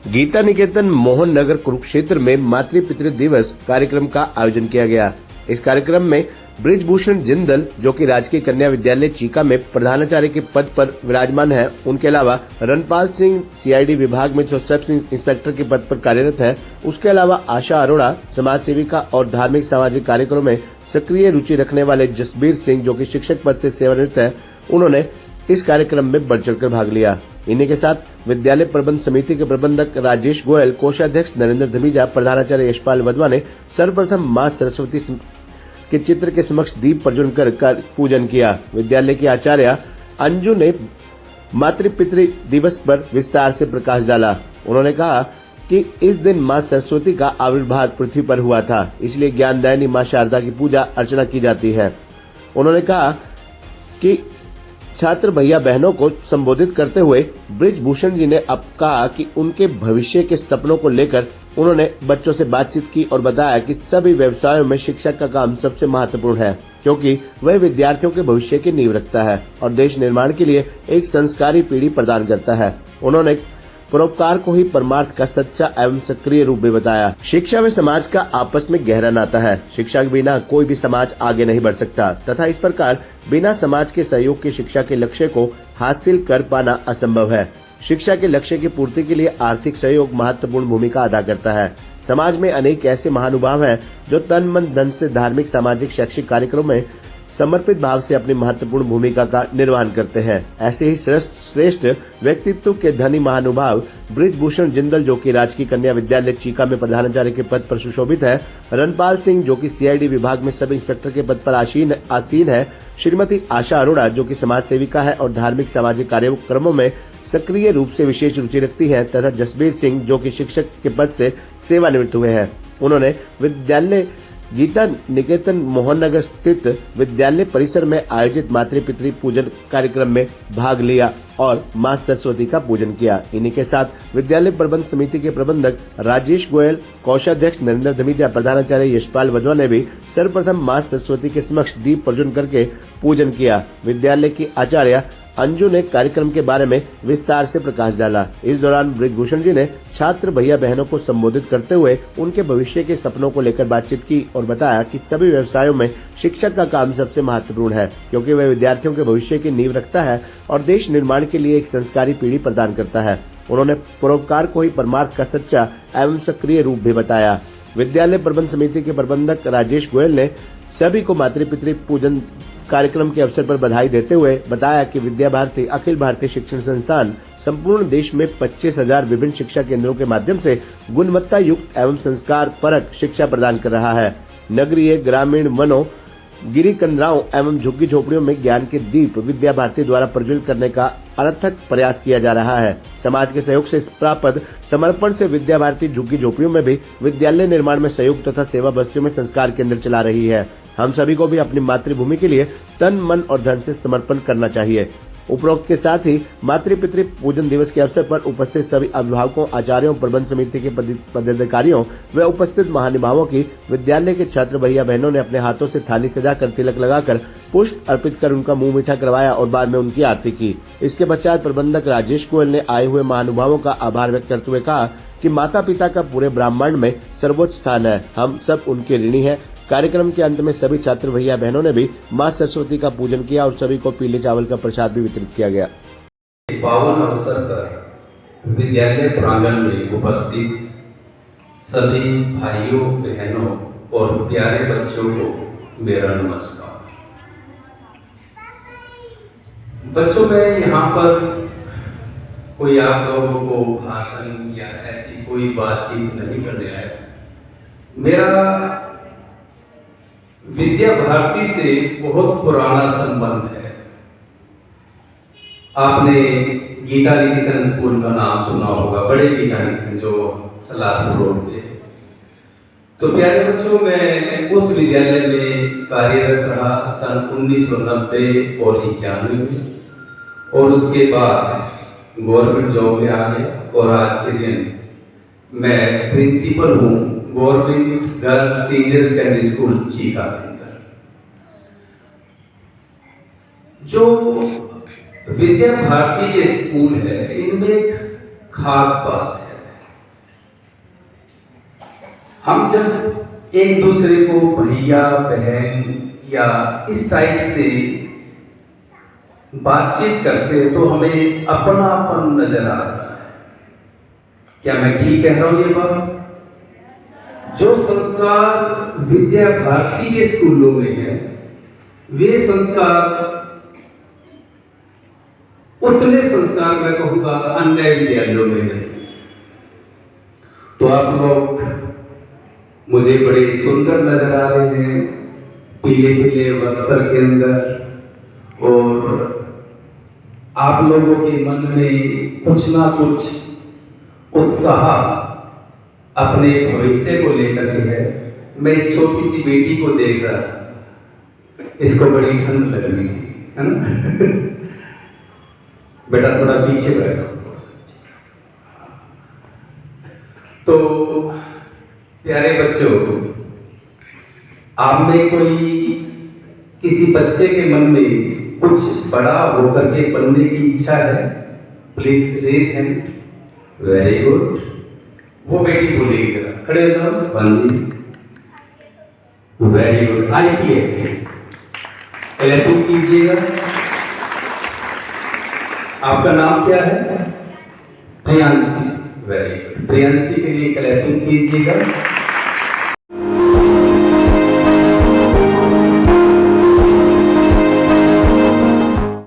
गीता निकेतन मोहन नगर कुरुक्षेत्र में मातृ पितृ दिवस कार्यक्रम का आयोजन किया गया। इस कार्यक्रम में बृजभूषण जिंदल, जो कि राजकीय कन्या विद्यालय चीका में प्रधानाचार्य के पद पर विराजमान है, उनके अलावा रणपाल सिंह सीआईडी विभाग में जो सब इंस्पेक्टर के पद पर कार्यरत है, उसके अलावा आशा अरोड़ा, समाज सेविका और धार्मिक सामाजिक कार्यक्रमों में सक्रिय रुचि रखने वाले जसबीर सिंह, जो कि शिक्षक पद से सेवानिवृत्त है, उन्होंने इस कार्यक्रम में बढ़ चढ़कर भाग लिया। इन्हीं के साथ विद्यालय प्रबंध समिति के प्रबंधक राजेश गोयल, कोषाध्यक्ष नरेंद्र धमीजा, प्रधानाचार्य यशपाल वधवा ने सर्वप्रथम मां सरस्वती के चित्र के समक्ष दीप प्रज्वलन कर पूजन किया। विद्यालय की आचार्य अंजू ने मातृ पितृ दिवस पर विस्तार से प्रकाश डाला। उन्होंने कहा कि इस दिन मां सरस्वती का आविर्भाव पृथ्वी पर हुआ था, इसलिए ज्ञानदायिनी मां शारदा की पूजा अर्चना की जाती है। उन्होंने कहा कि छात्र भैया बहनों को संबोधित करते हुए बृजभूषण जी ने अब कहा कि उनके भविष्य के सपनों को लेकर उन्होंने बच्चों से बातचीत की और बताया कि सभी व्यवसायों में शिक्षक का काम सबसे महत्वपूर्ण है, क्योंकि वह विद्यार्थियों के भविष्य की नींव रखता है और देश निर्माण के लिए एक संस्कारी पीढ़ी प्रदान करता है। उन्होंने परोपकार को ही परमार्थ का सच्चा एवं सक्रिय रूप में बताया। शिक्षा में समाज का आपस में गहरा नाता है। शिक्षा के बिना कोई भी समाज आगे नहीं बढ़ सकता तथा इस प्रकार बिना समाज के सहयोग की शिक्षा के लक्ष्य को हासिल कर पाना असंभव है। शिक्षा के लक्ष्य की पूर्ति के लिए आर्थिक सहयोग महत्वपूर्ण भूमिका अदा करता है। समाज में अनेक ऐसे महानुभाव हैं जो तन मन धन से धार्मिक, सामाजिक, शैक्षिक कार्यक्रमों में समर्पित भाव से अपनी महत्वपूर्ण भूमिका का निर्वहन करते हैं। ऐसे ही श्रेष्ठ व्यक्तित्व के धनी महानुभाव बृजभूषण जिंदल, जो कि राजकीय कन्या विद्यालय चीका में प्रधानाचार्य के पद पर सुशोभित है, रणपाल सिंह, जो कि सीआईडी विभाग में सब इंस्पेक्टर के पद पर आसीन है, श्रीमती आशा अरोड़ा, जो कि समाज सेविका है और धार्मिक सामाजिक कार्यक्रमों में सक्रिय रूप से विशेष रुचि रखती है, तथा जसबीर सिंह, जो कि शिक्षक के पद से सेवानिवृत्त हुए हैं। उन्होंने विद्यालय गीता निकेतन मोहन नगर स्थित विद्यालय परिसर में आयोजित मातृ पितृ पूजन कार्यक्रम में भाग लिया और मां सरस्वती का पूजन किया। इन्हीं के साथ विद्यालय प्रबंध समिति के प्रबंधक राजेश गोयल, कोषाध्यक्ष नरेंद्र धमीजा, प्रधानाचार्य यशपाल वधवा ने भी सर्वप्रथम मां सरस्वती के समक्ष दीप प्रज्वलन करके पूजन किया। विद्यालय की आचार्य अंजू ने कार्यक्रम के बारे में विस्तार से प्रकाश डाला। इस दौरान बृजभूषण जी ने छात्र भैया बहनों को संबोधित करते हुए उनके भविष्य के सपनों को लेकर बातचीत की और बताया कि सभी व्यवसायों में शिक्षक का काम सबसे महत्वपूर्ण है, क्योंकि वह विद्यार्थियों के भविष्य की नींव रखता है और देश निर्माण के लिए एक संस्कारी पीढ़ी प्रदान करता है। उन्होंने परोपकार को ही परमार्थ का सच्चा एवं सक्रिय रूप भी बताया। विद्यालय प्रबंध समिति के प्रबंधक राजेश गोयल ने सभी को मातृ पितृ पूजन कार्यक्रम के अवसर पर बधाई देते हुए बताया कि विद्या भारती अखिल भारतीय शिक्षण संस्थान संपूर्ण देश में 25,000 विभिन्न शिक्षा केंद्रों के माध्यम से गुणवत्ता युक्त एवं संस्कार परक शिक्षा प्रदान कर रहा है। नगरीय, ग्रामीण, वनों, गिरी कंदराओं एवं झुग्गी झोपड़ियों में ज्ञान के दीप विद्या भारती द्वारा प्रज्वलित करने का अथक प्रयास किया जा रहा है। समाज के सहयोग से प्राप्त समर्पण से विद्या भारती झुग्गी झोपड़ियों में भी विद्यालय निर्माण में सहयोग तथा सेवा बस्तियों में संस्कार केंद्र चला रही है। हम सभी को भी अपनी मातृभूमि के लिए तन, मन और धन से समर्पण करना चाहिए। उपरोक्त के साथ ही मातृ पितृ पूजन दिवस के अवसर पर उपस्थित सभी अभिभावकों, आचार्यों, प्रबंध समिति के पदाधिकारियों व उपस्थित महानुभावों की विद्यालय के छात्र भैया बहनों ने अपने हाथों से थाली सजाकर, तिलक लगाकर, पुष्प अर्पित कर उनका मुंह मीठा करवाया और बाद में उनकी आरती की। इसके पश्चात प्रबंधक राजेश गोयल ने आए हुए महानुभावों का आभार व्यक्त करते हुए कहा कि माता पिता का पूरे ब्रह्मांड में सर्वोच्च स्थान है, हम सब उनके ऋणी हैं। कार्यक्रम के अंत में सभी छात्र भैया बहनों ने भी मां सरस्वती का पूजन किया और सभी को पीले चावल का प्रसाद भी वितरित किया गया। पावन अवसर पर विद्यालय प्रांगण में उपस्थित सभी भाइयों, बहनों और प्यारे बच्चों को मेरा नमस्कार। बच्चों, मैं यहाँ पर कोई आप लोगों को भाषण या ऐसी कोई बातचीत नहीं करने आया। मेरा विद्या भारती से बहुत पुराना संबंध है। आपने गीता निकेतन स्कूल का नाम सुना होगा, बड़े गीता निकेतन जो सलारपुर रोड पे। तो प्यारे बच्चों, मैं उस विद्यालय में कार्यरत रहा सन 1990 और 91 में, और उसके बाद गवर्नमेंट जॉब में आ गया और आज के दिन मैं प्रिंसिपल हूँ government girls senior secondary school Chica के अंदर। जो विद्या भारती के स्कूल है, इनमें एक खास बात है। हम जब एक दूसरे को भैया बहन या इस टाइप से बातचीत करते हैं तो हमें अपनापन नजर आता है। क्या मैं ठीक कह रहा हूं ये बात? जो संस्कार विद्या भारती के स्कूलों में है वे संस्कार उतने संस्कार मैं कहूंगा अन्य विद्यालयों में नहीं। तो आप लोग मुझे बड़े सुंदर नजर आ रहे हैं पीले पीले वस्त्र के अंदर, और आप लोगों के मन में कुछ ना कुछ उत्साह अपने भविष्य को लेकर के है। मैं इस छोटी सी बेटी को देख रहा था, इसको बड़ी ठंड लग रही थी, है ना? बेटा थोड़ा पीछे बैठो। तो प्यारे बच्चों, आप में कोई किसी बच्चे के मन में कुछ बड़ा होकर के बनने की इच्छा है? Please raise hand. Very good. वो बेटी बोलेगी, जरा खड़े हो जाओ। बंदी। Very good. आईपीएस। क्लैपिंग कीजिएगा। आपका नाम क्या है? प्रियांशी। Very good. प्रियांशी के लिए क्लैपिंग कीजिएगा।